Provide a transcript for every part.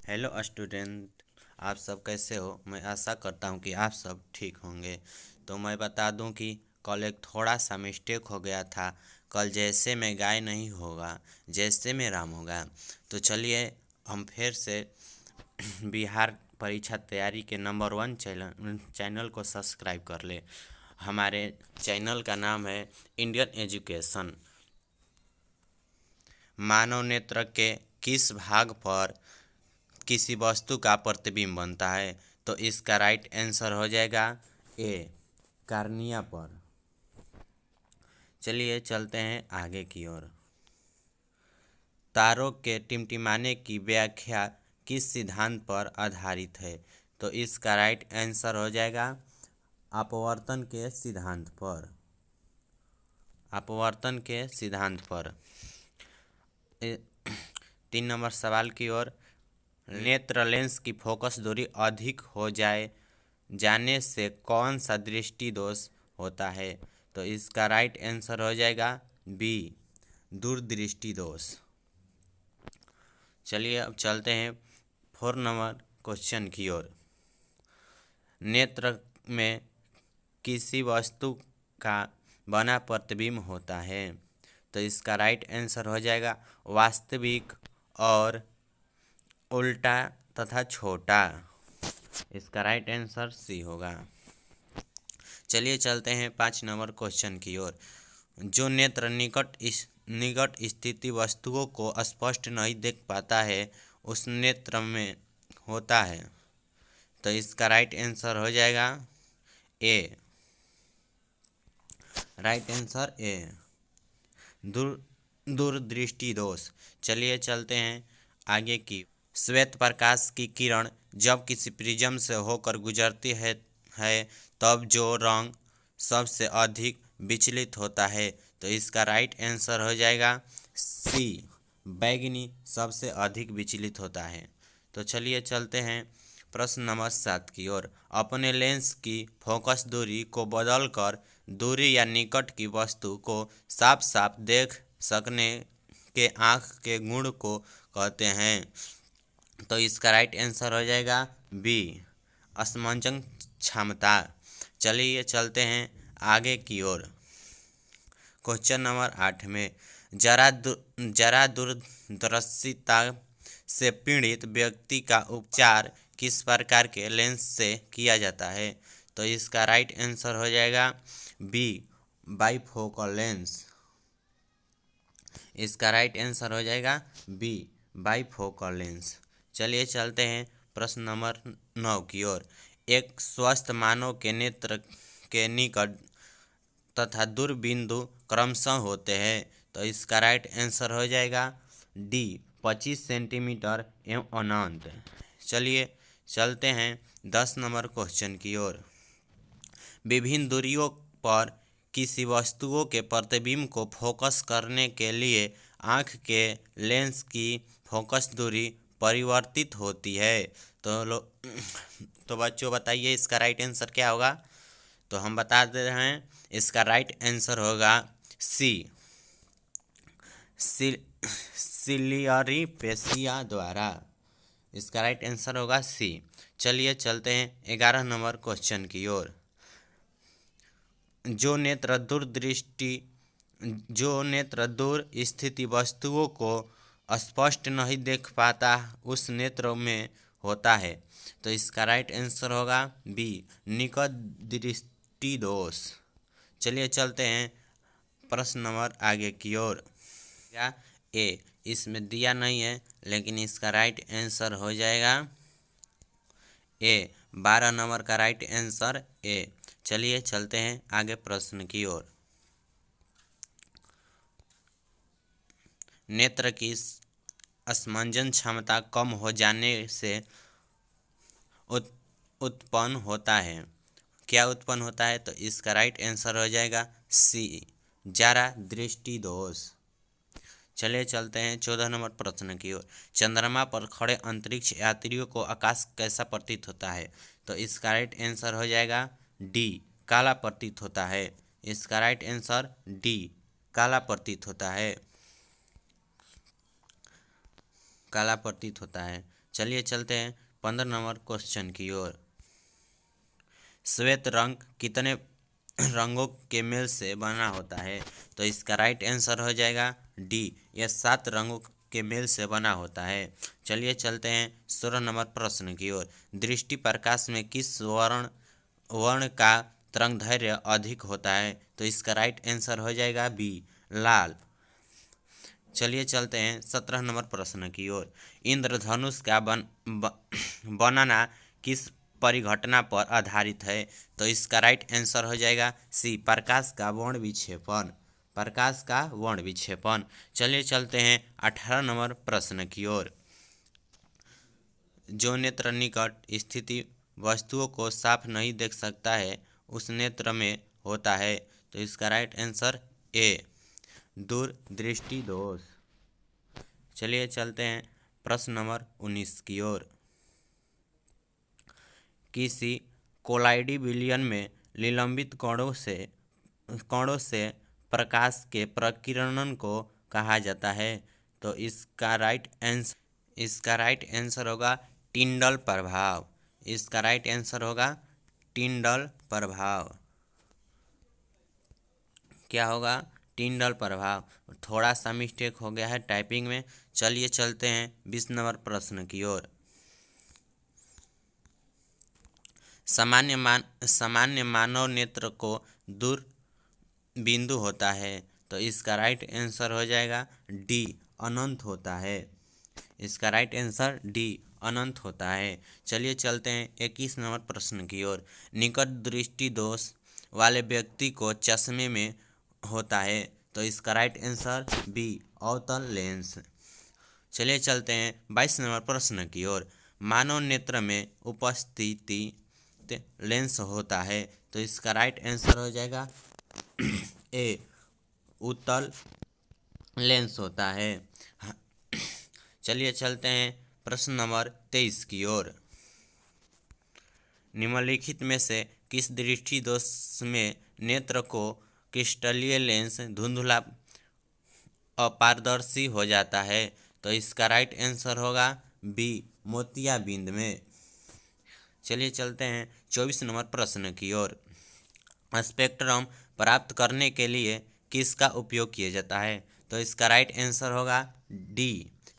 Hello student. आप सब कैसे हो? मैं आशा करता हूँ कि आप सब ठीक होंगे। तो मैं बता दूँ कि कल एक थोड़ा सा मिस्टेक हो गया था। कल जैसे में गाय नहीं होगा, जैसे में राम होगा। तो चलिए हम फिर से बिहार परीक्षा तैयारी के नंबर 1 चैनल को सब्सक्राइब कर ले। हमारे चैनल का नाम है इंडियन एजुकेशन। मानव नेत्र के किस भाग पर किसी वस्तु का प्रतिबिंब बनता है? तो इसका राइट आंसर हो जाएगा ए, कार्निया पर। चलिए चलते हैं आगे की ओर। तारों के टिमटिमाने की व्याख्या किस सिद्धांत पर आधारित है? तो इसका राइट आंसर हो जाएगा अपवर्तन के सिद्धांत पर। अपवर्तन के सिद्धांत पर। 3 नंबर सवाल की ओर। नेत्र लेंस की फोकस दूरी अधिक हो जाने से कौन सा दृष्टि दोष होता है? तो इसका राइट आंसर हो जाएगा बी, दूरदृष्टि दोष। चलिए अब चलते हैं 4 नंबर क्वेश्चन की ओर। नेत्र में किसी वस्तु का बना प्रतिबिंब होता है? तो इसका राइट आंसर हो जाएगा वास्तविक और उल्टा तथा छोटा। इसका राइट आंसर सी होगा। चलिए चलते हैं 5 नंबर क्वेश्चन की ओर। जो नेत्र निकट स्थिति वस्तुओं को स्पष्ट नहीं देख पाता है, उस नेत्र में होता है। तो इसका राइट आंसर हो जाएगा ए, राइट आंसर ए, दूरदृष्टि दोष। चलिए चलते हैं आगे की। श्वेत प्रकाश की किरण जब किसी प्रिज्म से होकर गुजरती है तब जो रंग सबसे अधिक विचलित होता है? तो इसका राइट आंसर हो जाएगा सी, बैंगनी सबसे अधिक विचलित होता है। तो चलिए चलते हैं प्रश्न नंबर 7 की ओर। अपने लेंस की फोकस दूरी को बदलकर दूरी या निकट की वस्तु को साफ साफ देख सकने के आँख के गुण को कहते हैं? तो इसका राइट आंसर हो जाएगा बी, असमंजन क्षमता। चलिए चलते हैं आगे की ओर। क्वेश्चन नंबर 8 में जरा दूरदर्शिता से पीड़ित व्यक्ति का उपचार किस प्रकार के लेंस से किया जाता है? तो इसका राइट आंसर हो जाएगा बी, बाइफोकल लेंस। इसका राइट आंसर हो जाएगा बी, बाइफोकल लेंस। चलिए चलते हैं प्रश्न नंबर 9 की ओर। एक स्वस्थ मानव के नेत्र के निकट तथा दूर बिंदु क्रमशः होते हैं। तो इसका राइट आंसर हो जाएगा डी, 25 सेंटीमीटर एवं अनंत। चलिए चलते हैं 10 नंबर क्वेश्चन की ओर। विभिन्न दूरियों पर किसी वस्तुओं के प्रतिबिंब को फोकस करने के लिए आँख के लेंस की फोकस दूरी परिवर्तित होती है। तो बच्चों बताइए इसका राइट आंसर क्या होगा? तो हम बता दे रहे हैं, इसका राइट आंसर होगा सी, सिलियरी पेशिया द्वारा। इसका राइट आंसर होगा सी। चलिए चलते हैं 11 नंबर क्वेश्चन की ओर। जो नेत्र दूर स्थिति वस्तुओं को स्पष्ट नहीं देख पाता उस नेत्र में होता है? तो इसका राइट आंसर होगा बी, निकट दृष्टि दोष। चलिए चलते हैं प्रश्न नंबर आगे की ओर। क्या ए, इसमें दिया नहीं है लेकिन इसका राइट आंसर हो जाएगा ए, 12 नंबर का राइट आंसर ए। चलिए चलते हैं आगे प्रश्न की ओर। नेत्र की असमंजन क्षमता कम हो जाने से उत्पन्न होता है। क्या उत्पन्न होता है? तो इसका राइट आंसर हो जाएगा सी, जरा दृष्टि दोष। चलिए चलते हैं 14 नंबर प्रश्न की ओर। चंद्रमा पर खड़े अंतरिक्ष यात्रियों को आकाश कैसा प्रतीत होता है? तो इसका राइट आंसर हो जाएगा डी, काला प्रतीत होता है। इसका राइट आंसर डी, काला प्रतीत होता है, काला प्रतीत होता है। चलिए चलते हैं 15 नंबर क्वेश्चन की ओर। श्वेत रंग कितने रंगों के मेल से बना होता है? तो इसका राइट आंसर हो जाएगा डी, यह 7 रंगों के मेल से बना होता है। चलिए चलते हैं 16 नंबर प्रश्न की ओर। दृष्टि प्रकाश में किस वर्ण वर्ण का तरंगदैर्घ्य अधिक होता है? तो इसका राइट आंसर हो जाएगा बी, लाल। चलिए चलते हैं 17 नंबर प्रश्न की ओर। इंद्रधनुष का बनना किस परिघटना पर आधारित है? तो इसका राइट आंसर हो जाएगा सी, प्रकाश का वर्ण विक्षेपण। प्रकाश का वर्ण विक्षेपण। चलिए चलते हैं 18 नंबर प्रश्न की ओर। जो नेत्र निकट स्थिति वस्तुओं को साफ नहीं देख सकता है उस नेत्र में होता है। तो इसका राइट आंसर ए, दूरदृष्टि दोष। चलिए चलते हैं प्रश्न नंबर 19 की ओर। किसी कोलाइडी विलयन में निलंबित कणों से प्रकाश के प्रकीर्णन को कहा जाता है। तो इसका राइट आंसर होगा टिंडल प्रभाव। इसका राइट आंसर होगा टिंडल प्रभाव। क्या होगा? टिंडल प्रभाव। थोड़ा सा मिस्टेक हो गया है टाइपिंग में। चलिए चलते हैं 20 नंबर प्रश्न की ओर। सामान्य मानव नेत्र को दूर बिंदु होता है। तो इसका राइट आंसर हो जाएगा डी, अनंत होता है। इसका राइट आंसर डी, अनंत होता है। चलिए चलते हैं 21 नंबर प्रश्न की ओर। निकट दृष्टि दोष वाले व्यक्ति को चश्मे में होता है। तो इसका राइट आंसर बी, अवतल लेंस। चलिए चलते हैं 22 नंबर प्रश्न की ओर। मानव नेत्र में उपस्थिति लेंस होता है। तो इसका राइट आंसर हो जाएगा ए, उत्तल लेंस होता है। चलिए चलते हैं प्रश्न नंबर 23 की ओर। निम्नलिखित में से किस दृष्टि दोष में नेत्र को क्रिस्टलीय लेंस धुंधला अपारदर्शी हो जाता है? तो इसका राइट आंसर होगा बी, मोतियाबिंद में। चलिए चलते हैं 24 नंबर प्रश्न की ओर। स्पेक्ट्रम प्राप्त करने के लिए किसका उपयोग किया जाता है? तो इसका राइट आंसर होगा डी,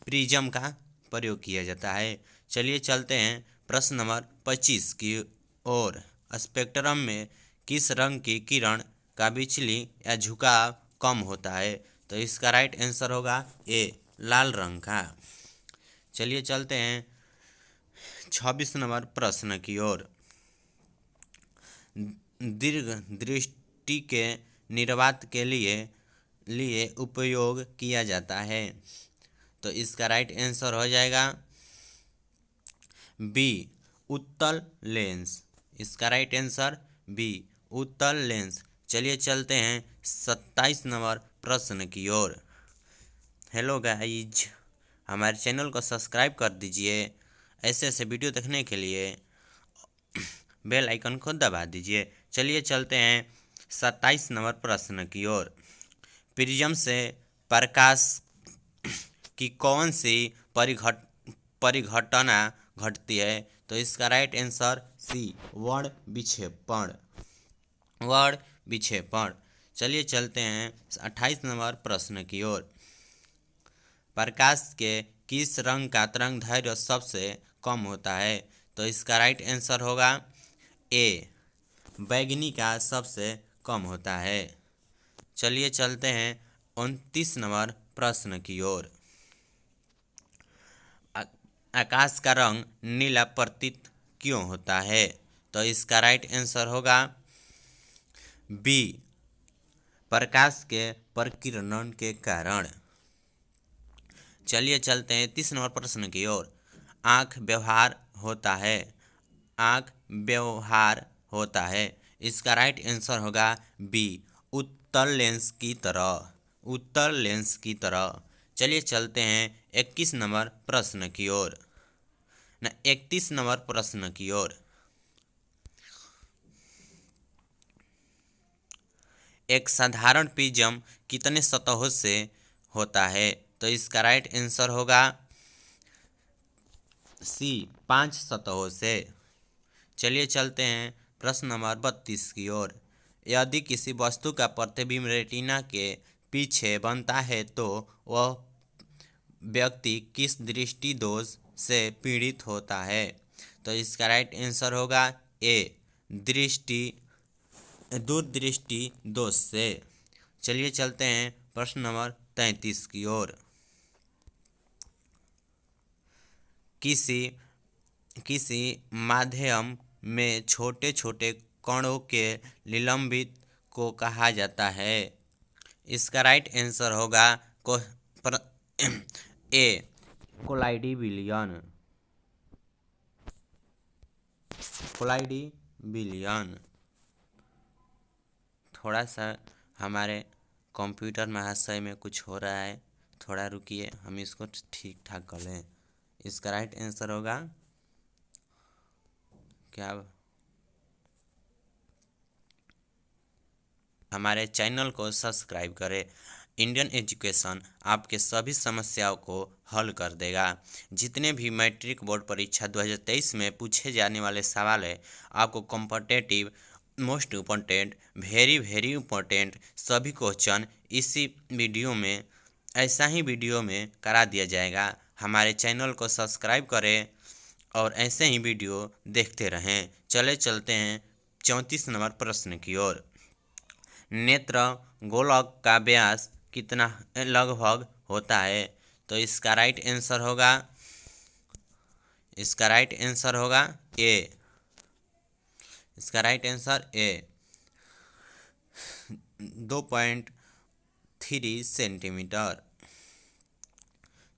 प्रिज्म का प्रयोग किया जाता है। चलिए चलते हैं प्रश्न नंबर 25 की ओर। स्पेक्ट्रम में किस रंग की किरण का बिचली या झुकाव कम होता है? तो इसका राइट आंसर होगा ए, लाल रंग का। चलिए चलते हैं 26 नंबर प्रश्न की ओर। दीर्घ दृष्टि के निर्वात के लिए उपयोग किया जाता है। तो इसका राइट आंसर हो जाएगा बी, उत्तल लेंस। इसका राइट आंसर बी, उत्तल लेंस। चलिए चलते हैं 27 नंबर प्रश्न की ओर। हेलो गाइज, हमारे चैनल को सब्सक्राइब कर दीजिए। ऐसे ऐसे वीडियो देखने के लिए बेल आइकन को दबा दीजिए। चलिए चलते हैं 27 नंबर प्रश्न की ओर। प्रिज्म से प्रकाश की कौन सी परिघटना घटती है? तो इसका राइट आंसर सी, वर्ण विक्षेपण। वर्ण विक्षेपण। चलिए चलते हैं 28 नंबर प्रश्न की ओर। प्रकाश के किस रंग का तरंगदैर्घ्य सबसे कम होता है? तो इसका राइट आंसर होगा ए, बैंगनी का सबसे कम होता है। चलिए चलते हैं 29 नंबर प्रश्न की ओर। आकाश का रंग नीला प्रतीत क्यों होता है? तो इसका राइट आंसर होगा बी, प्रकाश के प्रकीर्णन के कारण। चलिए चलते हैं 30 नंबर प्रश्न की ओर। आँख व्यवहार होता है। आँख व्यवहार होता है। इसका राइट आंसर होगा बी, उत्तल लेंस की तरह। उत्तल लेंस की तरह। चलिए चलते हैं 21 नंबर प्रश्न की ओर, 31 नंबर प्रश्न की ओर। एक साधारण प्रिज्म कितने सतहों से होता है? तो इसका राइट आंसर होगा सी 5 सतहों से। चलिए चलते हैं प्रश्न नंबर 32 की ओर। यदि किसी वस्तु का प्रतिबिंब रेटिना के पीछे बनता है तो वह व्यक्ति किस दृष्टि दोष से पीड़ित होता है? तो इसका राइट आंसर होगा ए दूरदृष्टि दोष से। चलिए चलते हैं प्रश्न नंबर 33 की ओर। किसी माध्यम में छोटे छोटे कणों के निलंबित को कहा जाता है? इसका राइट आंसर होगा ए कोलाइडी बिलियन। थोड़ा सा हमारे कंप्यूटर महाशय में कुछ हो रहा है, थोड़ा रुकिए, हम इसको ठीक ठाक कर लें। इसका राइट आंसर होगा क्या? हमारे चैनल को सब्सक्राइब करें। इंडियन एजुकेशन आपके सभी समस्याओं को हल कर देगा। जितने भी मैट्रिक बोर्ड परीक्षा 2023 में पूछे जाने वाले सवाल है, आपको competitive, most important, very very important सभी क्वेश्चन इसी वीडियो में, ऐसा ही वीडियो में करा दिया जाएगा। हमारे चैनल को सब्सक्राइब करें और ऐसे ही वीडियो देखते रहें। चलते हैं 34 नंबर प्रश्न की ओर। नेत्र गोलक का व्यास कितना लगभग होता है? तो इसका राइट आंसर होगा ए। इसका राइट आंसर ए 2.3 सेंटीमीटर।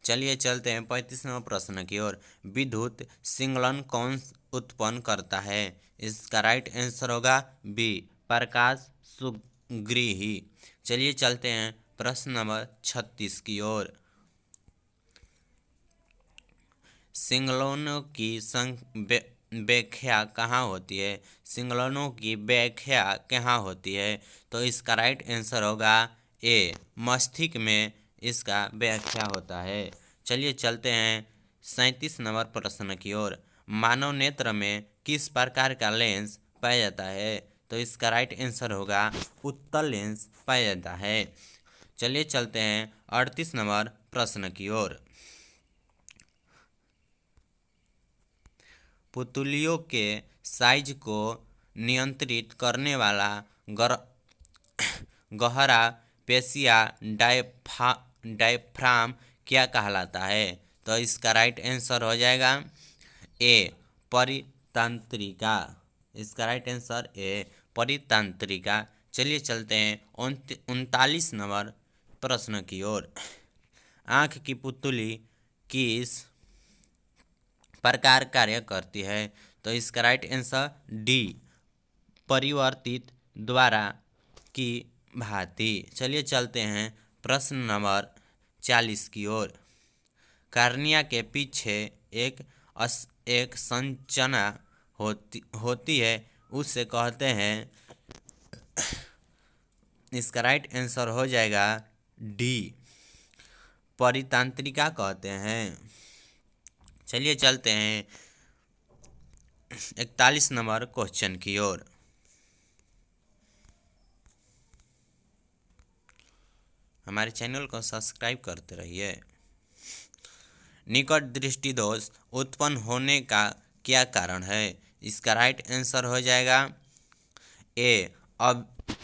चलिए चलते हैं 35 नंबर प्रश्न की ओर। विद्युत सिंगलन कौन उत्पन्न करता है? इसका राइट आंसर होगा बी प्रकाश सुग्रीही। चलिए चलते हैं प्रश्न नंबर 36 की ओर। सिंगलोनों की व्याख्या कहाँ होती है? सिंगलोनों की व्याख्या कहाँ होती है? तो इसका राइट आंसर होगा ए मस्तिष्क में इसका व्याख्या होता है। चलिए चलते हैं 37 नंबर प्रश्न की ओर। मानव नेत्र में किस प्रकार का लेंस पाया जाता है? तो इसका राइट आंसर होगा उत्तल लेंस पाया जाता है। चलिए चलते हैं 38 नंबर प्रश्न की ओर। पुतलियों के साइज को नियंत्रित करने वाला गहरा पेशिया डायफ्राम क्या कहलाता है? तो इसका राइट आंसर हो जाएगा ए परितंत्रिका। इसका राइट आंसर ए परितंत्रिका। चलिए चलते हैं 39 नंबर प्रश्न की ओर। आँख की पुतली किस प्रकार कार्य करती है? तो इसका राइट आंसर डी परिवर्तित द्वारा की भांति। चलिए चलते हैं प्रश्न नंबर 40 की ओर। कार्निया के पीछे एक संरचना होती है, उससे कहते हैं। इसका राइट आंसर हो जाएगा डी परितंत्रिका कहते हैं। चलिए चलते हैं 41 नंबर क्वेश्चन की ओर। हमारे चैनल को सब्सक्राइब करते रहिए। निकट दृष्टि दोष उत्पन्न होने का क्या कारण है? इसका राइट आंसर हो जाएगा ए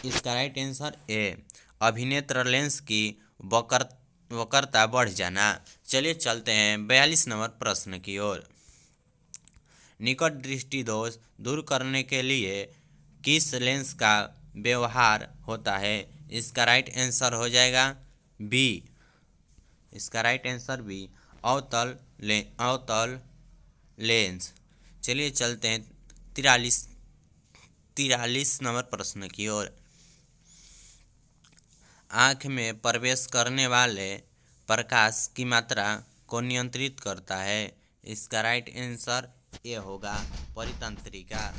इसका राइट आंसर ए अभिनेत्र लेंस की वक्रता बढ़ जाना। चलिए चलते हैं 42 नंबर प्रश्न की ओर। निकट दृष्टि दोष दूर करने के लिए किस लेंस का व्यवहार होता है? इसका राइट आंसर हो जाएगा बी। इसका राइट आंसर बी अवतल लेंस। चलिए चलते हैं 43 नंबर प्रश्न की ओर। आँख में प्रवेश करने वाले प्रकाश की मात्रा को नियंत्रित करता है। इसका राइट आंसर ये होगा परितंत्रिका।